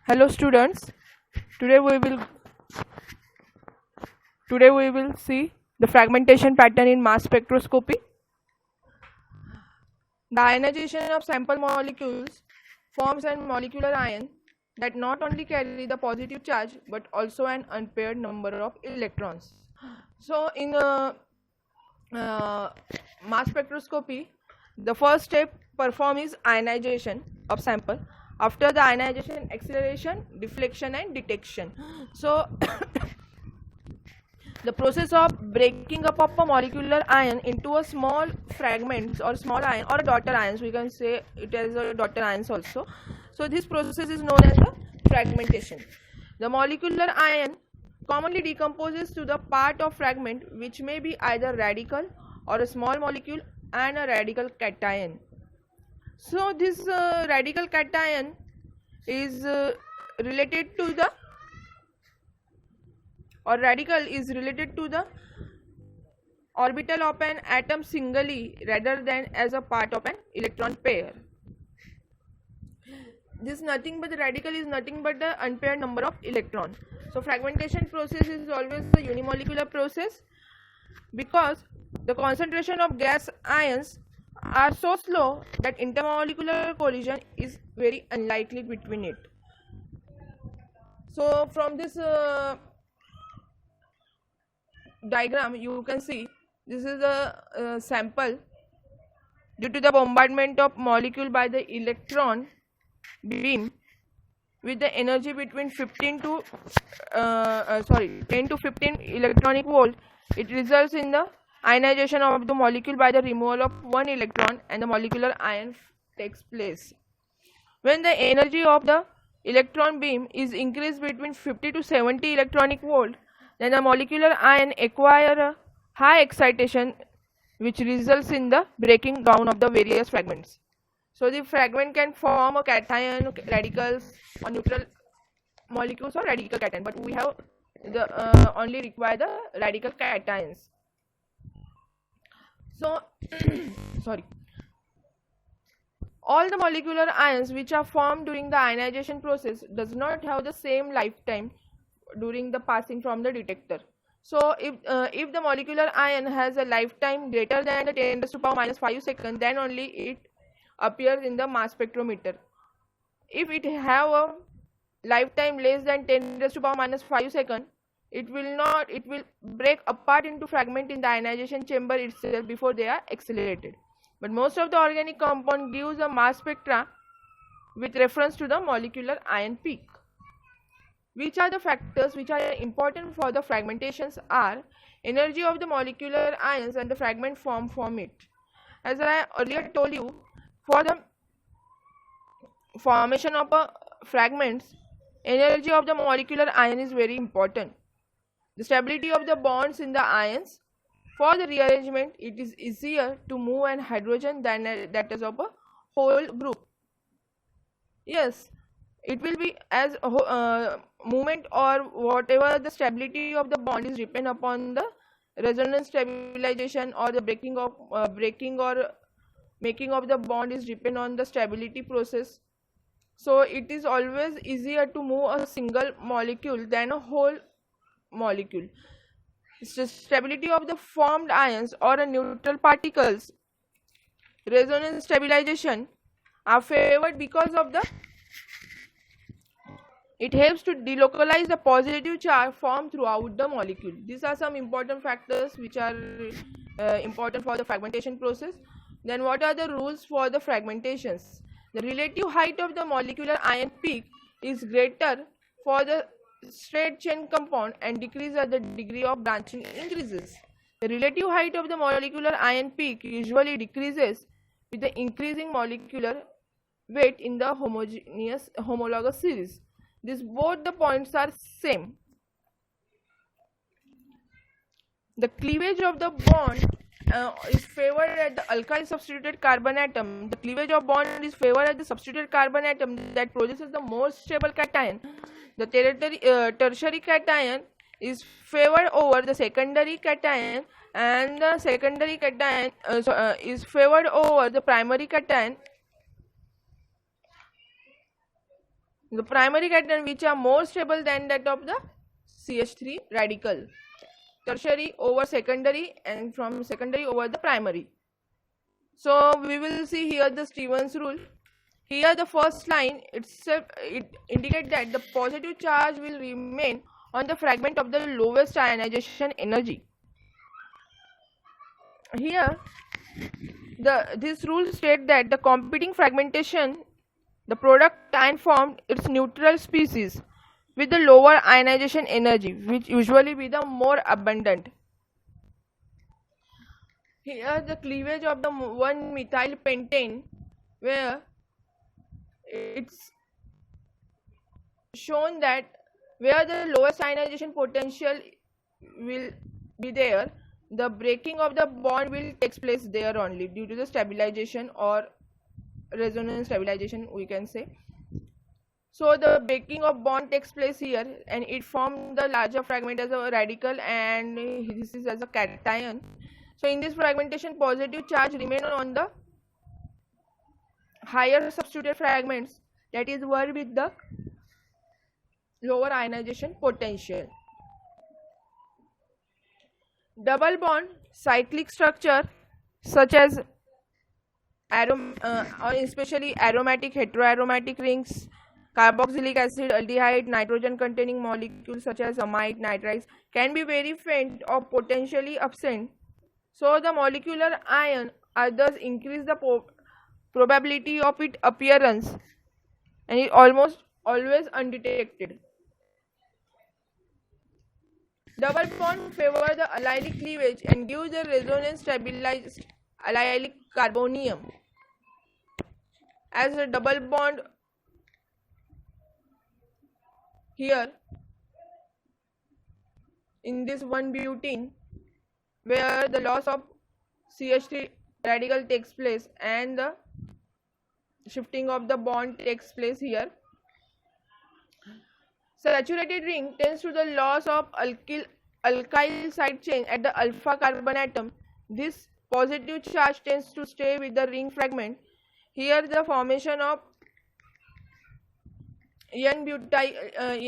Hello students. Today we will today we will see the fragmentation pattern in mass spectroscopy. The ionization of sample molecules forms a molecular ion that not only carry the positive charge but also an unpaired number of electrons. So in mass spectroscopy, the first step performed is ionization of sample. After the ionization, acceleration, deflection and detection. So the process of breaking up of a molecular ion into a small fragments or small ion or daughter ions, we can say it as a daughter ions also. So this process is known as the fragmentation. The molecular ion commonly decomposes to the part of fragment which may be either radical or a small molecule and a radical cation. So this radical cation is related to the or radical is related to the orbital of an atom singly rather than as a part of an electron pair. This nothing but the radical is nothing but the unpaired number of electron. So fragmentation process is always a unimolecular process because the concentration of gas ions are so slow that intermolecular collision is very unlikely between it. So from this diagram you can see this is a sample due to the bombardment of molecule by the electron beam with the energy between 10 to 15 electronic volt. It results in the ionization of the molecule by the removal of one electron and the molecular ion takes place. When the energy of the electron beam is increased between 50 to 70 electronic volt, then the molecular ion acquire a high excitation which results in the breaking down of the various fragments. So the fragment can form a cation, radicals or neutral molecules or radical cation, but we have the only require the radical cations. So sorry. All the molecular ions which are formed during the ionization process does not have the same lifetime during the passing from the detector. So if the molecular ion has a lifetime greater than the 10 raised to power minus 5 seconds, then only it appears in the mass spectrometer. If it have a lifetime less than 10 raised to power minus 5 seconds, it will break apart into fragment in the ionization chamber itself before they are accelerated. But most of the organic compound gives a mass spectra with reference to the molecular ion peak. Which are the factors which are important for the fragmentations are energy of the molecular ions and the fragment formed from it. As I earlier told you, for the formation of fragments, energy of the molecular ion is very important. The stability of the bonds in the ions. For the rearrangement, it is easier to move an hydrogen than that is of a whole group. Yes, it will be as movement or whatever the stability of the bond is depend upon the resonance stabilization or the breaking or making of the bond is depend on the stability process. So it is always easier to move a single molecule than a whole molecule. Stability of the formed ions or a neutral particles, resonance stabilization are favored because of the it helps to delocalize the positive charge formed throughout the molecule. These are some important factors which are important for the fragmentation process. Then what are the rules for the fragmentations? The relative height of the molecular ion peak is greater for the straight chain compound and decreases as the degree of branching increases. The relative height of the molecular ion peak usually decreases with the increasing molecular weight in the homologous series. These both the points are same. The cleavage of the bond is favored at the alkyl substituted carbon atom. The cleavage of bond is favored at the substituted carbon atom that produces the more stable cation. The tertiary cation is favored over the secondary cation, and the secondary cation is favored over the primary cation. The primary cation which are more stable than that of the CH3 radical. Tertiary over secondary and from secondary over the primary. So we will see here the Stevens rule. Here the first line itself, it indicates that the positive charge will remain on the fragment of the lowest ionization energy. Here this rule states that the competing fragmentation, the product ion formed its neutral species with the lower ionization energy, which usually be the more abundant. Here the cleavage of the 1-methyl pentane, where it's shown that where the lowest ionization potential will be there, the breaking of the bond will take place there only due to the stabilization or resonance stabilization, we can say. So the breaking of bond takes place here and it forms the larger fragment as a radical and this is as a cation. So in this fragmentation, positive charge remain on the higher substituted fragments, that is were with the lower ionization potential. Double bond cyclic structure such as or especially aromatic heteroaromatic rings, carboxylic acid, aldehyde, nitrogen containing molecules such as amide, nitrides can be very faint or potentially absent. So the molecular ion thus increase the probability of its appearance and it almost always undetected. Double bond favor the allylic cleavage and give the resonance stabilized allylic carbonium. As a double bond here in this 1-butene, where the loss of CH3 radical takes place and the shifting of the bond takes place here. Saturated ring tends to the loss of alkyl side chain at the alpha carbon atom. This positive charge tends to stay with the ring fragment. Here the formation of N-profile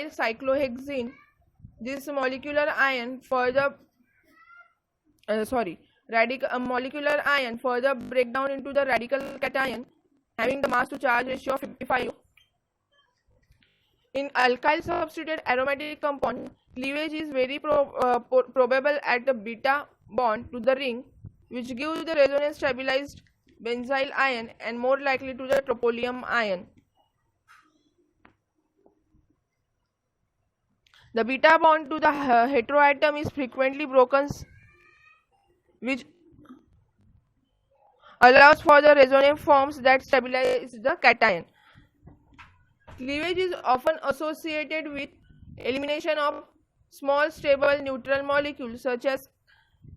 cyclohexene. This molecular ion further molecular ion further break down into the radical cation having the mass to charge ratio of 55. In alkyl substituted aromatic compound, cleavage is very probable at the beta bond to the ring, which gives the resonance stabilized benzyl ion and more likely to the tropylium ion. The beta bond to the heteroatom is frequently broken, which allows for the resonance forms that stabilize the cation. Cleavage is often associated with elimination of small stable neutral molecules such as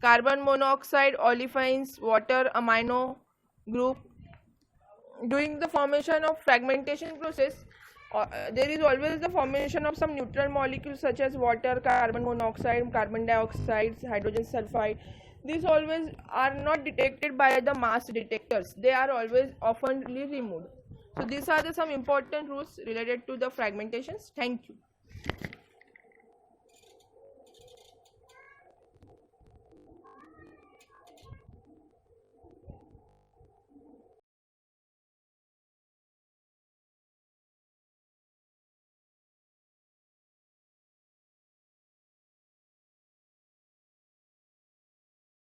carbon monoxide, olefins, water, amino group. During the formation of fragmentation process, there is always the formation of some neutral molecules such as water, carbon monoxide, carbon dioxide, hydrogen sulfide. These always are not detected by the mass detectors. They are always oftenly removed. So these are some important rules related to the fragmentations. Thank you.